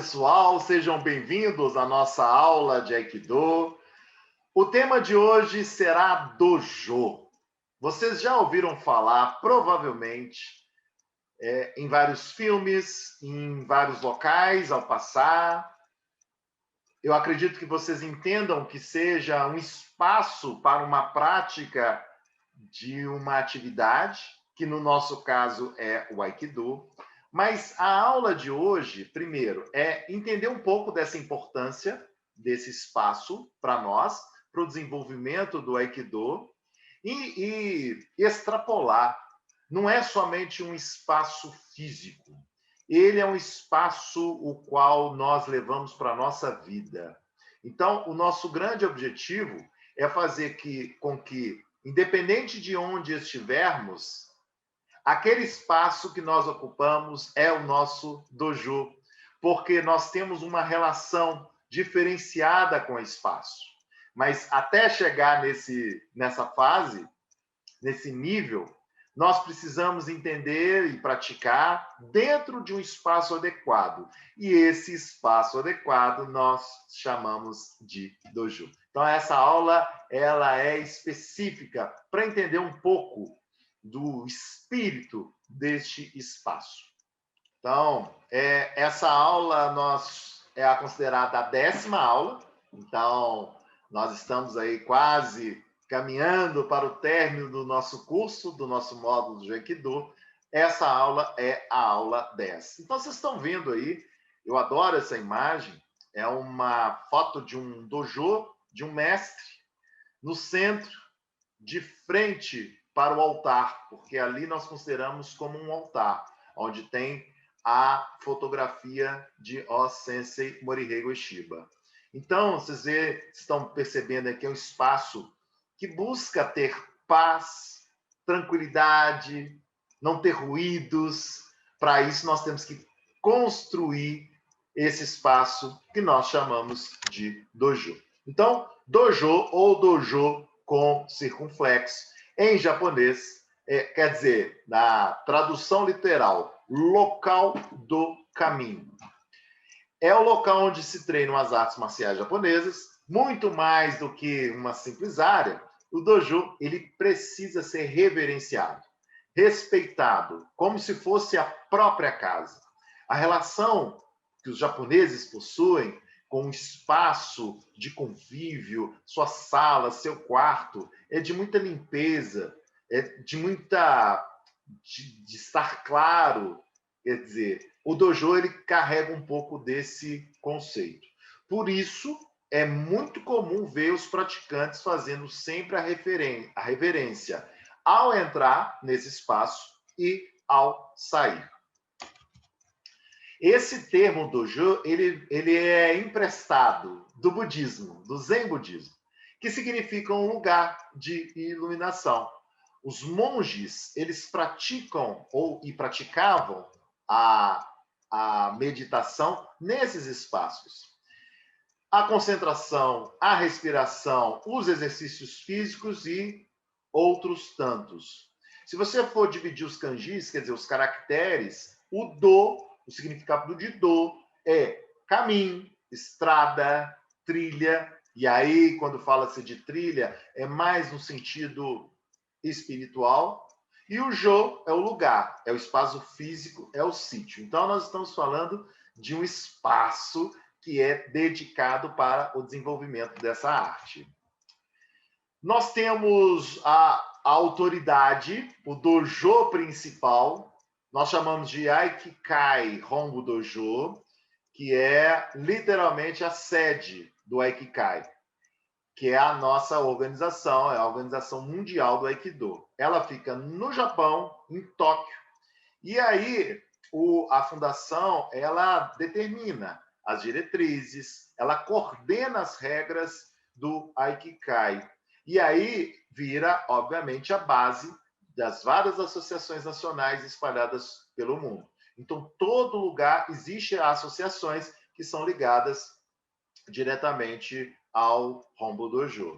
pessoal, sejam bem-vindos à nossa aula de Aikido. O tema de hoje será Dojo. Vocês já ouviram falar, provavelmente, em vários filmes, em vários locais ao passar. Eu acredito que vocês entendam que seja um espaço para uma prática de uma atividade, que no nosso caso é o Aikido. Mas a aula de hoje, primeiro, é entender um pouco dessa importância desse espaço para nós, para o desenvolvimento do Aikido, e extrapolar. Não é somente um espaço físico, ele é um espaço o qual nós levamos para a nossa vida. Então, o nosso grande objetivo é fazer com que, independente de onde estivermos, aquele espaço que nós ocupamos é o nosso dojo, porque nós temos uma relação diferenciada com o espaço. Mas até chegar nessa fase, nesse nível, nós precisamos entender e praticar dentro de um espaço adequado. E esse espaço adequado nós chamamos de dojo. Então, essa aula ela é específica para entender um pouco do espírito deste espaço. Então, essa aula é considerada a 10ª aula. Então, nós estamos aí quase caminhando para o término do nosso curso, do nosso módulo de Aikido. Essa aula é a aula 10. Então, vocês estão vendo aí, eu adoro essa imagem, é uma foto de um dojo, de um mestre, no centro, de frente para o altar, porque ali nós consideramos como um altar, onde tem a fotografia de O-Sensei Morihei Ueshiba. Então, vocês estão percebendo aqui um espaço que busca ter paz, tranquilidade, não ter ruídos. Para isso, nós temos que construir esse espaço que nós chamamos de dojo. Então, dojo ou dojo com circunflexo, em japonês, quer dizer, na tradução literal, local do caminho. É o local onde se treinam as artes marciais japonesas, muito mais do que uma simples área. O dojo ele precisa ser reverenciado, respeitado, como se fosse a própria casa. A relação que os japoneses possuem com um espaço de convívio, sua sala, seu quarto, é de muita limpeza, é de de estar claro. Quer dizer, o dojo ele carrega um pouco desse conceito. Por isso, é muito comum ver os praticantes fazendo sempre a reverência ao entrar nesse espaço e ao sair. Esse termo dojo, ele é emprestado do budismo, do Zen budismo, que significa um lugar de iluminação. Os monges, eles praticam e praticavam a meditação nesses espaços. A concentração, a respiração, os exercícios físicos e outros tantos. Se você for dividir os kanjis, quer dizer, os caracteres, o significado de do é caminho, estrada, trilha. E aí, quando fala-se de trilha, é mais no sentido espiritual. E o jo é o lugar, é o espaço físico, é o sítio. Então, nós estamos falando de um espaço que é dedicado para o desenvolvimento dessa arte. Nós temos a autoridade, o dojo principal, nós chamamos de Aikikai Hongo Dojo, que é literalmente a sede do Aikikai, que é a nossa organização, é a Organização Mundial do Aikido. Ela fica no Japão, em Tóquio. E aí, a fundação, ela determina as diretrizes, ela coordena as regras do Aikikai. E aí vira, obviamente, a base das várias associações nacionais espalhadas pelo mundo. Então, todo lugar existe associações que são ligadas diretamente ao Hongo Dojo.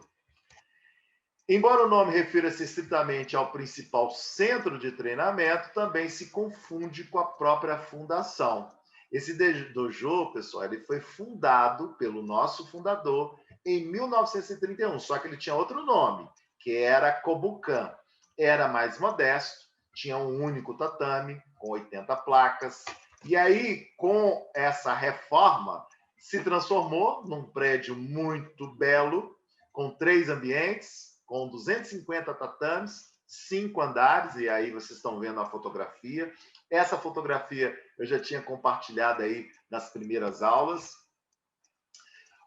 Embora o nome refira-se estritamente ao principal centro de treinamento, também se confunde com a própria fundação. Esse dojo, pessoal, ele foi fundado pelo nosso fundador em 1931, só que ele tinha outro nome, que era Kobukan. Era mais modesto, tinha um único tatame, com 80 placas. E aí, com essa reforma, se transformou num prédio muito belo, com 3 ambientes, com 250 tatames, 5 andares, e aí vocês estão vendo a fotografia. Essa fotografia eu já tinha compartilhado aí nas primeiras aulas.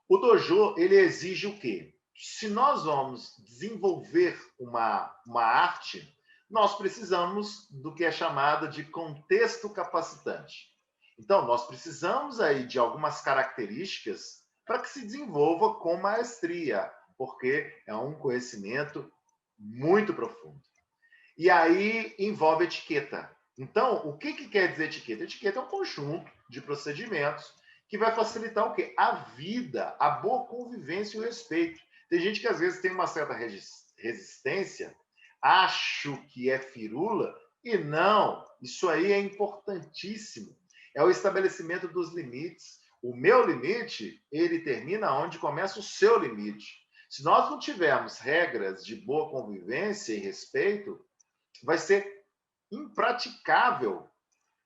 O dojo, ele exige o quê? Se nós vamos desenvolver uma arte, nós precisamos do que é chamado de contexto capacitante. Então, nós precisamos aí de algumas características para que se desenvolva com maestria, porque é um conhecimento muito profundo. E aí envolve etiqueta. Então, o que quer dizer etiqueta? Etiqueta é um conjunto de procedimentos que vai facilitar o quê? A vida, a boa convivência e o respeito. Tem gente que às vezes tem uma certa resistência, acho que é firula, e não, isso aí é importantíssimo. É o estabelecimento dos limites. O meu limite, ele termina onde começa o seu limite. Se nós não tivermos regras de boa convivência e respeito, vai ser impraticável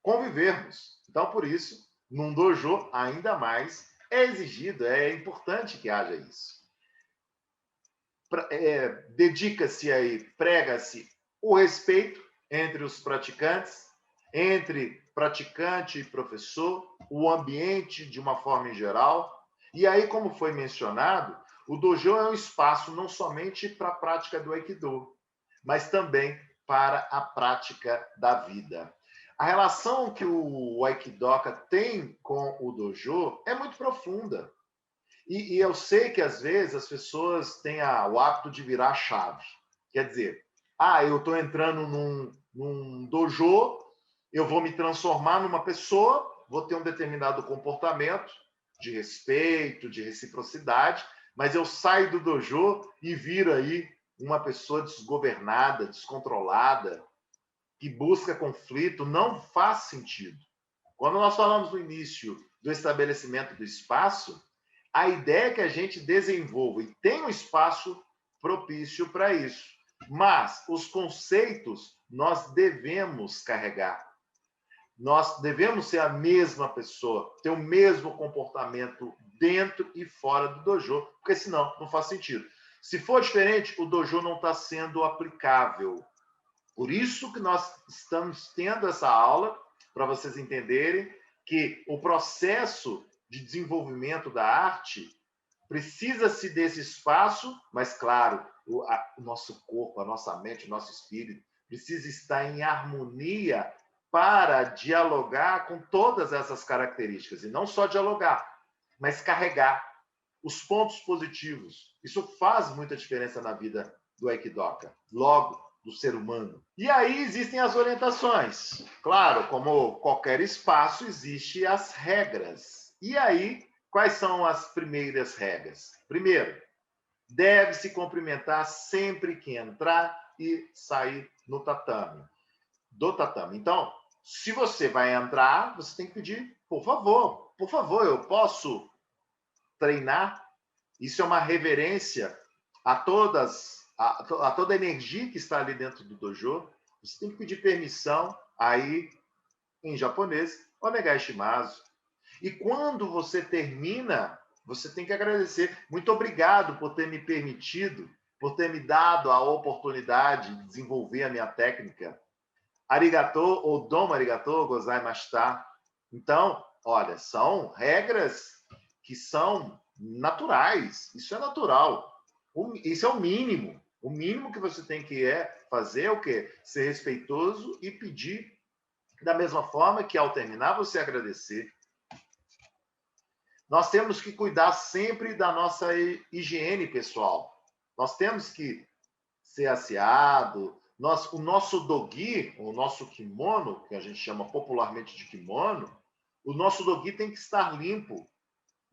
convivermos. Então, por isso, num dojo, ainda mais, é exigido, é importante que haja isso. Dedica-se aí, prega-se o respeito entre os praticantes, entre praticante e professor, o ambiente de uma forma em geral. E aí, como foi mencionado, o dojo é um espaço não somente para a prática do Aikido, mas também para a prática da vida. A relação que o Aikidoka tem com o dojo é muito profunda. E eu sei que, às vezes, as pessoas têm o hábito de virar a chave. Quer dizer, eu estou entrando num dojo, eu vou me transformar numa pessoa, vou ter um determinado comportamento de respeito, de reciprocidade, mas eu saio do dojo e viro aí uma pessoa desgovernada, descontrolada, que busca conflito. Não faz sentido. Quando nós falamos no início do estabelecimento do espaço, a ideia é que a gente desenvolva e tenha um espaço propício para isso. Mas os conceitos nós devemos carregar. Nós devemos ser a mesma pessoa, ter o mesmo comportamento dentro e fora do dojo, porque senão não faz sentido. Se for diferente, o dojo não está sendo aplicável. Por isso que nós estamos tendo essa aula, para vocês entenderem que o processo de desenvolvimento da arte precisa-se desse espaço, mas, claro, o nosso corpo, a nossa mente, o nosso espírito precisa estar em harmonia para dialogar com todas essas características. E não só dialogar, mas carregar os pontos positivos. Isso faz muita diferença na vida do Aikidoka, logo, do ser humano. E aí existem as orientações. Claro, como qualquer espaço, existem as regras. E aí, quais são as primeiras regras? Primeiro, deve-se cumprimentar sempre que entrar e sair no tatame. Do tatame. Então, se você vai entrar, você tem que pedir, por favor, eu posso treinar? Isso é uma reverência a toda a energia que está ali dentro do dojo. Você tem que pedir permissão aí em japonês, onegai shimasu. E quando você termina, você tem que agradecer. Muito obrigado por ter me permitido, por ter me dado a oportunidade de desenvolver a minha técnica. Arigato ou domo arigato gozaimashita. Então, olha, são regras que são naturais. Isso é natural. Isso é o mínimo. O mínimo que você tem que fazer é o quê? Ser respeitoso e pedir da mesma forma que, ao terminar, você agradecer. Nós temos que cuidar sempre da nossa higiene pessoal. Nós temos que ser asseado. O nosso dogi, o nosso kimono, que a gente chama popularmente de kimono, o nosso dogi tem que estar limpo.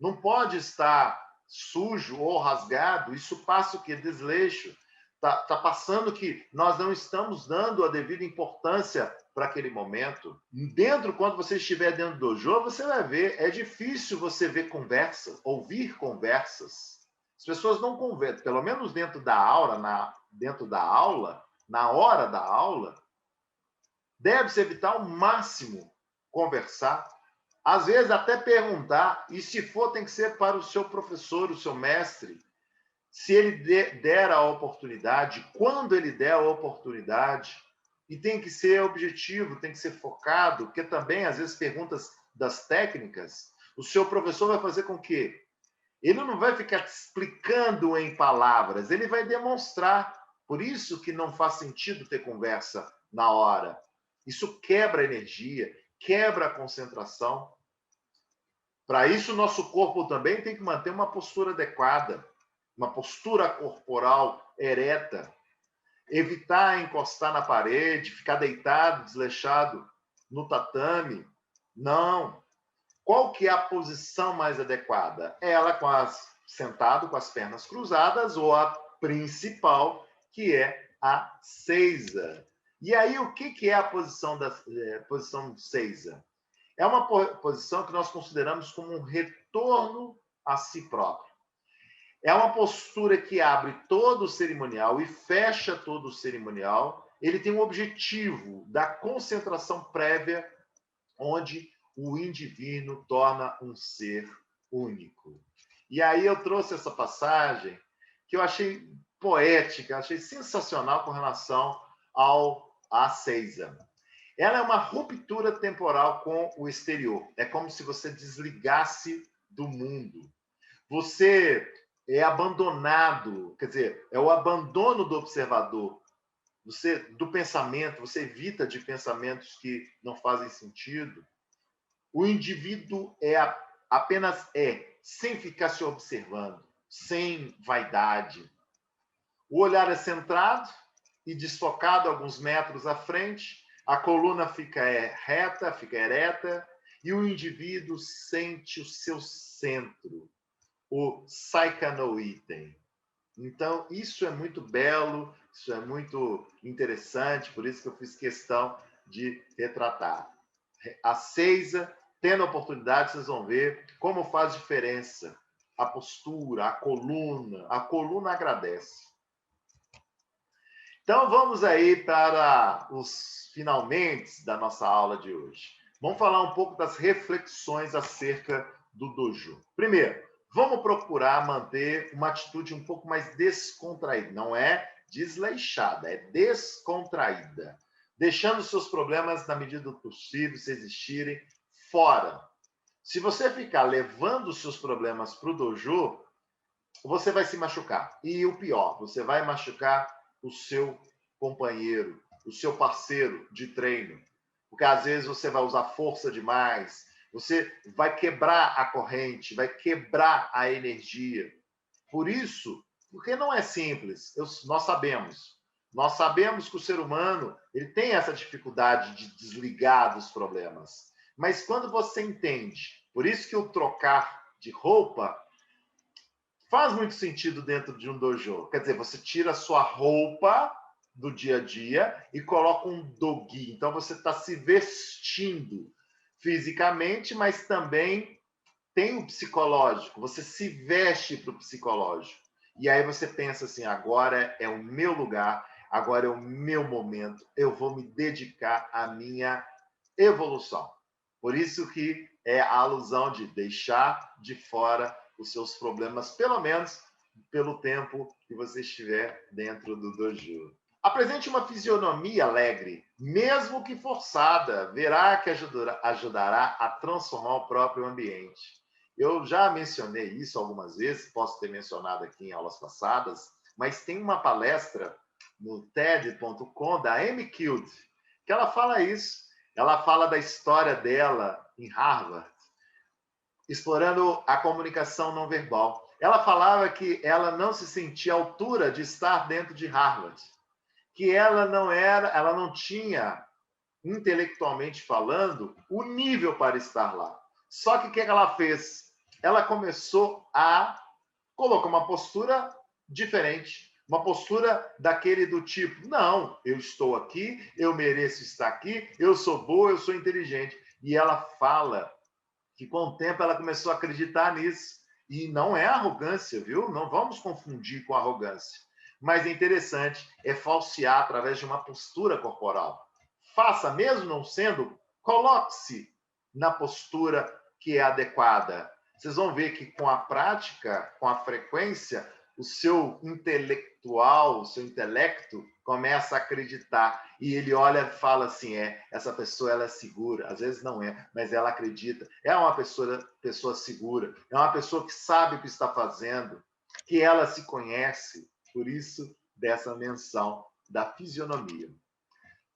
Não pode estar sujo ou rasgado. Isso passa o quê? Desleixo. tá passando que nós não estamos dando a devida importância para aquele momento. Quando você estiver dentro do dojo, você vai ver, é difícil você ver conversas, ouvir conversas. As pessoas não conversam, pelo menos dentro da aula, na hora da aula, deve-se evitar ao máximo conversar, às vezes até perguntar, e se for, tem que ser para o seu professor, o seu mestre, se ele der a oportunidade, quando ele der a oportunidade, e tem que ser objetivo, tem que ser focado, porque também, às vezes, perguntas das técnicas, o seu professor vai fazer com que ele não vai ficar explicando em palavras, ele vai demonstrar. Por isso que não faz sentido ter conversa na hora. Isso quebra a energia, quebra a concentração. Para isso, o nosso corpo também tem que manter uma postura adequada, uma postura corporal ereta, evitar encostar na parede, ficar deitado, desleixado no tatame. Não. Qual que é a posição mais adequada? Ela sentado com as pernas cruzadas ou a principal, que é a seiza. E aí, o que é a posição seiza? É uma posição que nós consideramos como um retorno a si próprio. É uma postura que abre todo o cerimonial e fecha todo o cerimonial. Ele tem um objetivo da concentração prévia, onde o indivíduo torna um ser único. E aí eu trouxe essa passagem que eu achei poética, achei sensacional com relação à seiza. Ela é uma ruptura temporal com o exterior. É como se você desligasse do mundo. Você é abandonado, quer dizer, é o abandono do observador, do pensamento, você evita de pensamentos que não fazem sentido. O indivíduo apenas sem ficar se observando, sem vaidade. O olhar é centrado e desfocado alguns metros à frente, a coluna fica reta, fica ereta, e o indivíduo sente o seu centro, o Saika no Iten. Então, isso é muito belo, isso é muito interessante, por isso que eu fiz questão de retratar. A seiza, tendo a oportunidade, vocês vão ver como faz diferença a postura, a coluna agradece. Então, vamos aí para os finalmente da nossa aula de hoje. Vamos falar um pouco das reflexões acerca do dojo. Primeiro, vamos procurar manter uma atitude um pouco mais descontraída. Não é desleixada, é descontraída. Deixando seus problemas, na medida do possível, se existirem, fora. Se você ficar levando os seus problemas para o dojo, você vai se machucar. E o pior, você vai machucar o seu companheiro, o seu parceiro de treino. Porque às vezes você vai usar força demais, você vai quebrar a corrente, vai quebrar a energia. Por isso, porque não é simples, nós sabemos que o ser humano ele tem essa dificuldade de desligar dos problemas. Mas quando você entende, por isso que o trocar de roupa faz muito sentido dentro de um dojo. Quer dizer, você tira a sua roupa do dia a dia e coloca um dogi. Então, você está se vestindo fisicamente, mas também tem o psicológico. Você se veste para o psicológico. E aí você pensa assim, agora é o meu lugar, agora é o meu momento, eu vou me dedicar à minha evolução. Por isso que é a alusão de deixar de fora os seus problemas, pelo menos pelo tempo que você estiver dentro do dojo. Apresente uma fisionomia alegre, mesmo que forçada, verá que ajudará a transformar o próprio ambiente. Eu já mencionei isso algumas vezes, posso ter mencionado aqui em aulas passadas, mas tem uma palestra no TED.com da Amy Cuddy, que ela fala isso. Ela fala da história dela em Harvard, explorando a comunicação não verbal. Ela falava que ela não se sentia à altura de estar dentro de Harvard, que ela não tinha, intelectualmente falando, o nível para estar lá. Só que o que ela fez? Ela começou a colocar uma postura diferente, Uma postura daquele do tipo, não, eu estou aqui, eu mereço estar aqui, eu sou boa, eu sou inteligente. E ela fala que com o tempo ela começou a acreditar nisso. E não é arrogância, viu? Não vamos confundir com arrogância. Mas é interessante, é falsear através de uma postura corporal. Faça, mesmo não sendo, coloque-se na postura que é adequada. Vocês vão ver que com a prática, com a frequência, o seu intelectual, o seu intelecto começa a acreditar. E ele olha e fala assim, essa pessoa ela é segura. Às vezes não é, mas ela acredita. É uma pessoa segura. É uma pessoa que sabe o que está fazendo, que ela se conhece. Por isso, dessa menção da fisionomia.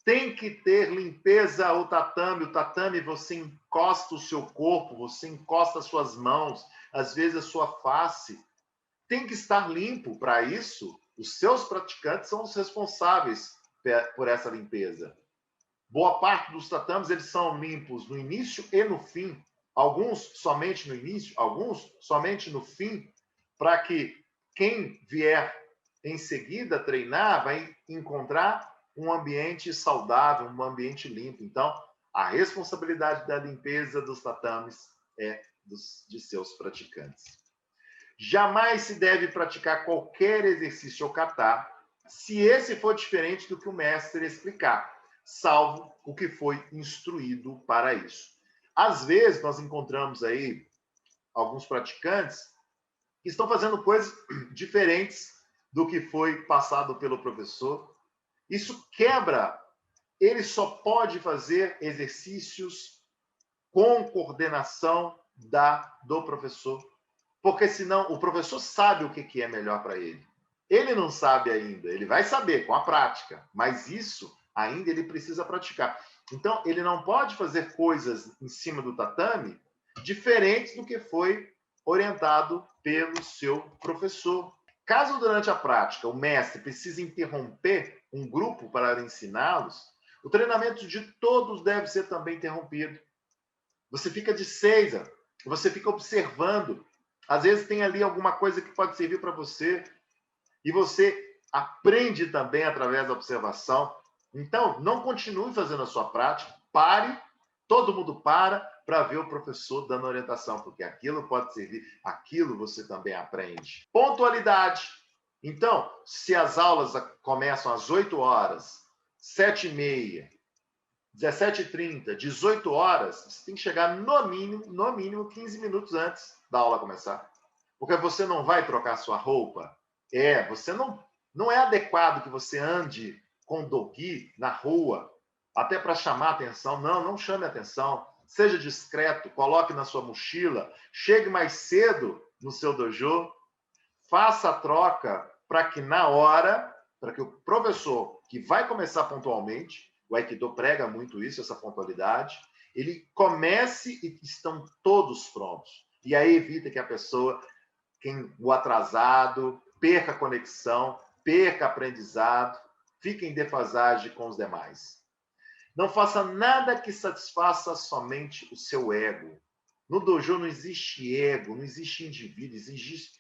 Tem que ter limpeza o tatame. O tatame, você encosta o seu corpo, você encosta as suas mãos, às vezes a sua face. Tem que estar limpo. Para isso, os seus praticantes são os responsáveis por essa limpeza. Boa parte dos tatames eles são limpos no início e no fim. Alguns somente no início, alguns somente no fim, para que quem vier em seguida treinar vai encontrar um ambiente saudável, um ambiente limpo. Então, a responsabilidade da limpeza dos tatames é de seus praticantes. Jamais se deve praticar qualquer exercício ou kata se esse for diferente do que o mestre explicar, salvo o que foi instruído para isso. Às vezes, nós encontramos aí alguns praticantes que estão fazendo coisas diferentes do que foi passado pelo professor. Isso quebra. Ele só pode fazer exercícios com coordenação do professor. Porque senão o professor sabe o que é melhor para ele. Ele não sabe ainda, ele vai saber com a prática, mas isso ainda ele precisa praticar. Então, ele não pode fazer coisas em cima do tatame diferentes do que foi orientado pelo seu professor. Caso durante a prática o mestre precise interromper um grupo para ensiná-los, o treinamento de todos deve ser também interrompido. Você fica de seisa, você fica observando. Às vezes tem ali alguma coisa que pode servir para você e você aprende também através da observação. Então, não continue fazendo a sua prática, pare, todo mundo para ver o professor dando orientação, porque aquilo pode servir, aquilo você também aprende. Pontualidade. Então, se as aulas começam às 8 horas, 7h30, 17h30, 18 horas, você tem que chegar no mínimo 15 minutos antes da aula começar. Porque você não vai trocar sua roupa. Você não é adequado que você ande com dogi na rua, até para chamar atenção. Não chame atenção. Seja discreto, coloque na sua mochila, chegue mais cedo no seu dojo, faça a troca para que na hora, para que o professor, que vai começar pontualmente, o Aikido prega muito isso, essa pontualidade, ele comece e estão todos prontos. E aí evita que a pessoa, o atrasado, perca a conexão, perca aprendizado, fique em defasagem com os demais. Não faça nada que satisfaça somente o seu ego. No dojo não existe ego, não existe indivíduo,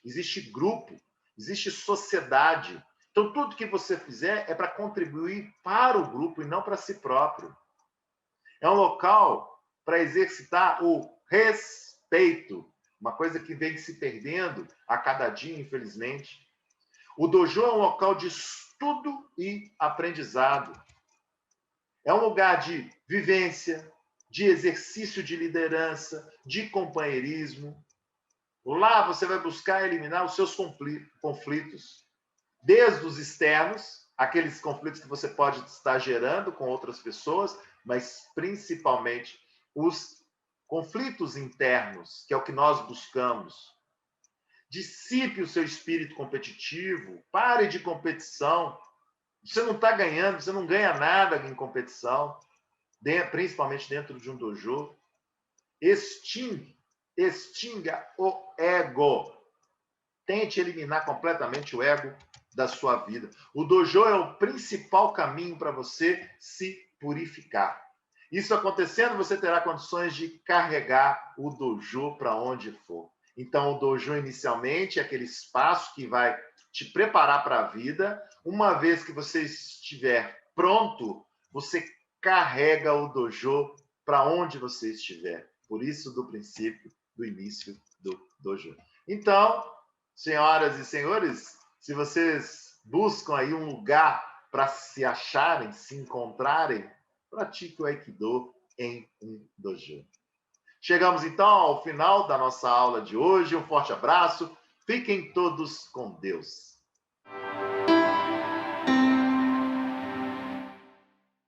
existe grupo, existe sociedade. Então, tudo que você fizer é para contribuir para o grupo e não para si próprio. É um local para exercitar o respeito, uma coisa que vem se perdendo a cada dia, infelizmente. O dojo é um local de estudo e aprendizado. É um lugar de vivência, de exercício de liderança, de companheirismo. Lá você vai buscar eliminar os seus conflitos. Desde os externos, aqueles conflitos que você pode estar gerando com outras pessoas, mas principalmente os conflitos internos, que é o que nós buscamos. Dissipe o seu espírito competitivo, pare de competição. Você não está ganhando, você não ganha nada em competição, principalmente dentro de um dojo. Extinga o ego. Tente eliminar completamente o ego da sua vida. O dojo é o principal caminho para você se purificar. Isso acontecendo, você terá condições de carregar o dojo para onde for. Então, o dojo, inicialmente, é aquele espaço que vai te preparar para a vida. Uma vez que você estiver pronto, você carrega o dojo para onde você estiver. Por isso, do princípio, do início do dojo. Então, senhoras e senhores, se vocês buscam aí um lugar para se acharem, se encontrarem, pratique o Aikido em um dojo. Chegamos então ao final da nossa aula de hoje. Um forte abraço. Fiquem todos com Deus.